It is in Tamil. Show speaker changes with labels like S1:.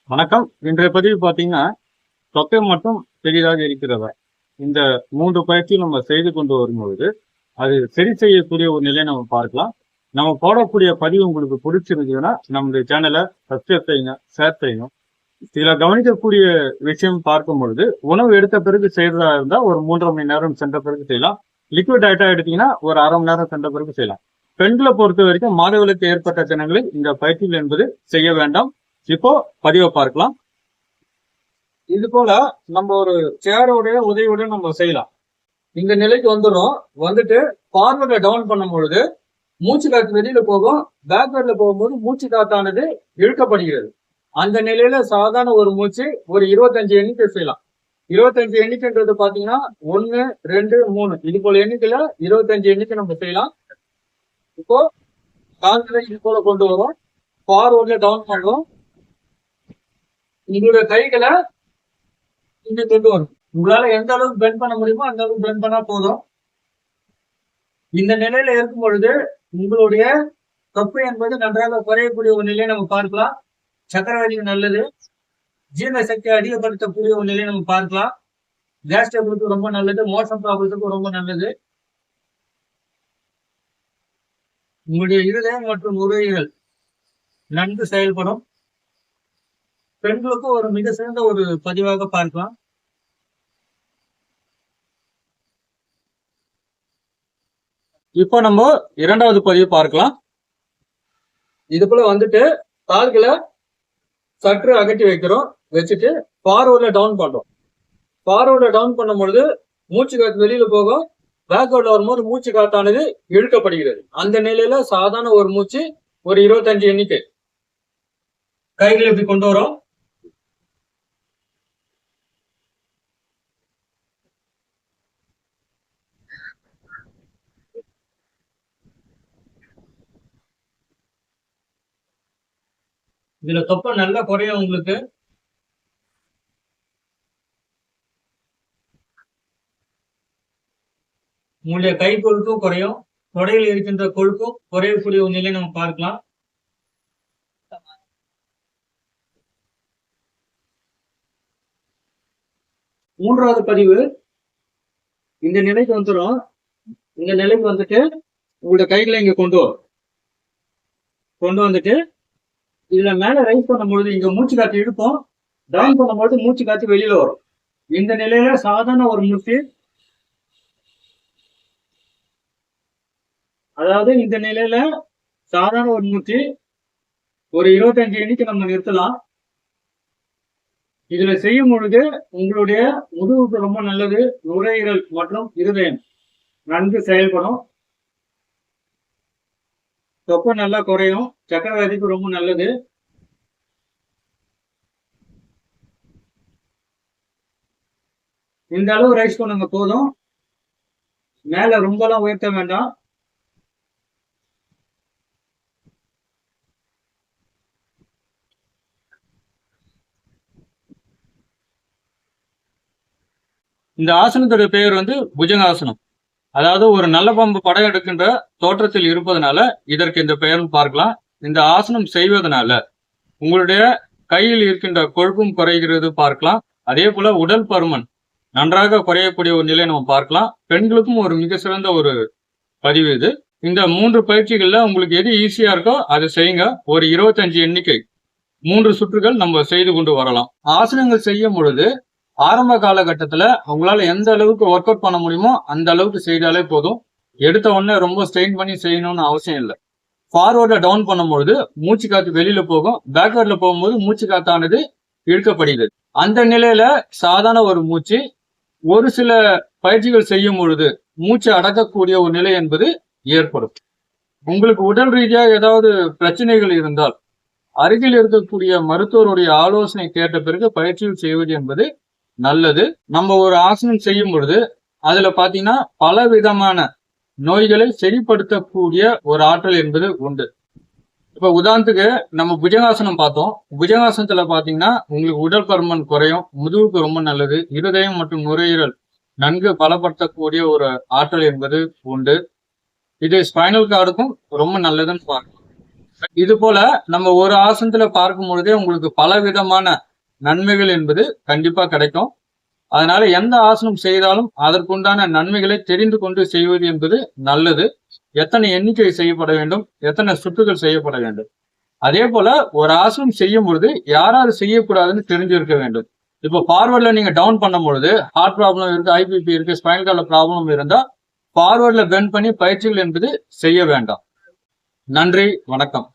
S1: வணக்கம். இன்றைய பதிவு பார்த்தீங்கன்னா, தொப்பை மட்டும் பெரிதாக இருக்கிறதா? இந்த 3 பயிற்சி நம்ம செய்து கொண்டு வரும்பொழுது, அது சரி செய்யக்கூடிய ஒரு நிலையை நம்ம பார்க்கலாம். நம்ம போடக்கூடிய பதிவு உங்களுக்கு பிடிச்சிருந்ததுன்னா, நம்முடைய சேனலை சப்ஸ்கிரைப் செய்யுங்க, ஷேர் செய்யணும். இதுல கவனிக்கக்கூடிய விஷயம் பார்க்கும் பொழுது, உணவு எடுத்த பிறகு செய்யறதா இருந்தா ஒரு 3 1/2 மணி நேரம் சென்ற பிறகு செய்யலாம். லிக்விட் டயட்டா எடுத்தீங்கன்னா ஒரு 1/2 மணி நேரம் சென்ற பிறகு செய்யலாம். பெண்களை பொறுத்த வரைக்கும் மாதவிலக்கு ஏற்பட்ட தினங்களில் இந்த பயிற்சிகள் என்பது செய்ய வேண்டாம். இப்போ பதிவை பார்க்கலாம். இது போல நம்ம ஒரு சேரோடைய உதவியுடன் நம்ம செய்யலாம். இந்த நிலைக்கு வந்துடும். வந்துட்டு ஃபார்வர்டை டவுன் பண்ணும் பொழுது மூச்சு காற்று வெளியில போகும். பேக்வேர்ட்ல போகும்போது மூச்சு காத்தானது இழுக்கப்படுகிறது. அந்த நிலையில சாதாரண ஒரு மூச்சு ஒரு 25 எண்ணிக்கை செய்யலாம். 25 எண்ணிக்கைன்றது பாத்தீங்கன்னா 1 2 3 இது போல எண்ணிக்கையில 25 எண்ணிக்கை நம்ம செய்யலாம். இப்போ கால்களை இது போல கொண்டு வரும். ஃபார்வர்ட்ல டவுன் பண்றோம். உங்களுடைய கைகளை இங்க கொண்டு வரும். உங்களால எந்த அளவுக்கு பெண்ட் பண்ண முடியுமோ அந்த அளவுக்கு பெண்ட் பண்ணா போதும். இந்த நிலையில இருக்கும் பொழுது உங்களுடைய தொப்பை என்பது நன்றாக குறையக்கூடிய ஒரு நிலையை நம்ம பார்க்கலாம். சக்கரவதி நல்லது, ஜீரண சக்தியை அதிகப்படுத்தக்கூடிய ஒரு நிலையை நம்ம பார்க்கலாம். கேஸ் டேபிளுக்கு ரொம்ப நல்லது, மோஷன் ப்ராப்ளத்துக்கு ரொம்ப நல்லது. உங்களுடைய இருதயம் மற்றும் நுரையீரல் நன்கு செயல்படும். பெண்களுக்கும் ஒரு மிக சிறந்த ஒரு பதிவாக பார்க்கலாம். இப்போ நம்ம இரண்டாவது பதிவு பார்க்கலாம். இது போல வந்துட்டு கால்களை சற்று அகட்டி வைக்கிறோம். வச்சுட்டு ஃபார்வர்ட்ல டவுன் பண்றோம். ஃபார்வர்ட்ல டவுன் பண்ணும் பொழுது மூச்சு காற்று வெளியில போகும். பேக்வர்ட்ல வரும்போது மூச்சு காத்தானது இழுக்கப்படுகிறது. அந்த நிலையில சாதாரண ஒரு மூச்சு ஒரு 25 எண்ணிக்கை. கைகளை இப்படி கொண்டு வரோம். இதுல தொப்பை நல்லா குறையும் உங்களுக்கு. உங்களுடைய கை கொழுப்பும் குறையும். தொடையில் இருக்கின்ற கொழுப்பும் குறையக்கூடிய ஒரு நிலையை நம்ம பார்க்கலாம். மூன்றாவது பதிவு இந்த நிலைக்கு வந்துடும். இந்த நிலைக்கு வந்துட்டு உங்களுடைய கைகளை இங்க கொண்டு வந்துட்டு இதுல மேல ரைஸ் பண்ணும்பொழுது இங்க மூச்சு காற்று இழுப்போம். டவுன் பண்ணும்போது மூச்சு காற்று வெளியில வரும். இந்த நிலையில சாதாரண ஒரு மூச்சு, அதாவது இந்த நிலையில சாதாரண ஒரு மூச்சு ஒரு 25 எண்ணிக்கை நம்ம நிறுத்தலாம். இதுல செய்யும் பொழுது உங்களுடைய முதுகுக்கு ரொம்ப நல்லது. நுரையீரல் மற்றும் இருதயம் நன்கு செயல்படும். தொப்பை நல்லா குறையும். சக்கரவதிக்கு ரொம்ப நல்லது. இந்த அளவு ரைஸ் பண்ணுங்க போதும். மேல ரொம்ப எல்லாம் உயர்த்த வேண்டாம். இந்த ஆசனத்துடைய பெயர் வந்து புஜங்காசனம். அதாவது ஒரு நல்ல பாம்பு படம் எடுக்கின்ற தோற்றத்தில் இருப்பதனால இதற்கு இந்த பெயரும் பார்க்கலாம். இந்த ஆசனம் செய்வதனால உங்களுடைய கையில் இருக்கின்ற கொழுப்பும் குறைகிறது பார்க்கலாம். அதே போல உடல் பருமன் நன்றாக குறையக்கூடிய ஒரு நிலையை நம்ம பார்க்கலாம். பெண்களுக்கும் ஒரு மிக சிறந்த ஒரு பதிவு இது. இந்த 3 பயிற்சிகள்ல உங்களுக்கு எது ஈஸியா இருக்கோ அதை செய்யுங்க. ஒரு 25 எண்ணிக்கை 3 சுற்றுகள் நம்ம செய்து கொண்டு வரலாம். ஆசனங்கள் செய்யும் பொழுது ஆரம்ப காலகட்டத்துல உங்களால எந்த அளவுக்கு ஒர்க் அவுட் பண்ண முடியுமோ அந்த அளவுக்கு செய்தாலே போதும். எடுத்த உடனே ரொம்ப ஸ்ட்ரெயின் பண்ணி செய்யணும்னு அவசியம் இல்லை. ஃபார்வர்ட்ல டவுன் பண்ணும்பொழுது மூச்சு காத்து வெளியில போகும். பேக்வர்ட்ல போகும்போது மூச்சு காத்தானது இழுக்கப்படுகிறது. அந்த நிலையில சாதாரண ஒரு மூச்சு. ஒரு சில பயிற்சிகள் செய்யும் பொழுது மூச்சு அடக்கக்கூடிய ஒரு நிலை என்பது ஏற்படும். உங்களுக்கு உடல் ரீதியாக ஏதாவது பிரச்சனைகள் இருந்தால் அருகில் இருக்கக்கூடிய மருத்துவருடைய ஆலோசனை கேட்ட பிறகு பயிற்சிகள் செய்வது என்பது நல்லது. நம்ம ஒரு ஆசனம் செய்யும் பொழுது அதுல பாத்தீங்கன்னா பல விதமான நோய்களை சரிப்படுத்தக்கூடிய ஒரு ஆற்றல் என்பது உண்டு. இப்ப உதாரணத்துக்கு நம்ம புஜங்காசனம் பார்த்தோம். புஜங்காசனத்துல பாத்தீங்கன்னா உங்களுக்கு உடல் பருமன் குறையும். முதுகுக்கு ரொம்ப நல்லது. இருதயம் மற்றும் நுரையீரல் நன்கு பலப்படுத்தக்கூடிய ஒரு ஆற்றல் என்பது உண்டு. இது ஸ்பைனல் கார்டுக்கும் ரொம்ப நல்லதுன்னு பார்க்கலாம். இது போல நம்ம ஒரு ஆசனத்துல பார்க்கும் பொழுதே உங்களுக்கு பல விதமான நன்மைகள் என்பது கண்டிப்பா கிடைக்கும். அதனால எந்த ஆசனம் செய்தாலும் அதற்குண்டான நன்மைகளை தெரிந்து கொண்டு செய்வது என்பது நல்லது. எத்தனை எண்ணிக்கை செய்யப்பட வேண்டும், எத்தனை சுற்றுகள் செய்யப்பட வேண்டும். அதே போல ஒரு ஆசனம் செய்யும் பொழுது யாராவது செய்யக்கூடாதுன்னு தெரிஞ்சிருக்க வேண்டும். இப்போ ஃபார்வர்ட்ல நீங்க டவுன் பண்ணும் பொழுது ஹார்ட் ப்ராப்ளம் இருக்கு, ஐபிபி இருக்கு, ஸ்பைனல் கார்ட்ல ப்ராப்ளம் இருந்தா ஃபார்வர்ட்ல பெண்ட் பண்ணி பயிற்சிகள் என்பது செய்ய வேண்டாம். நன்றி, வணக்கம்.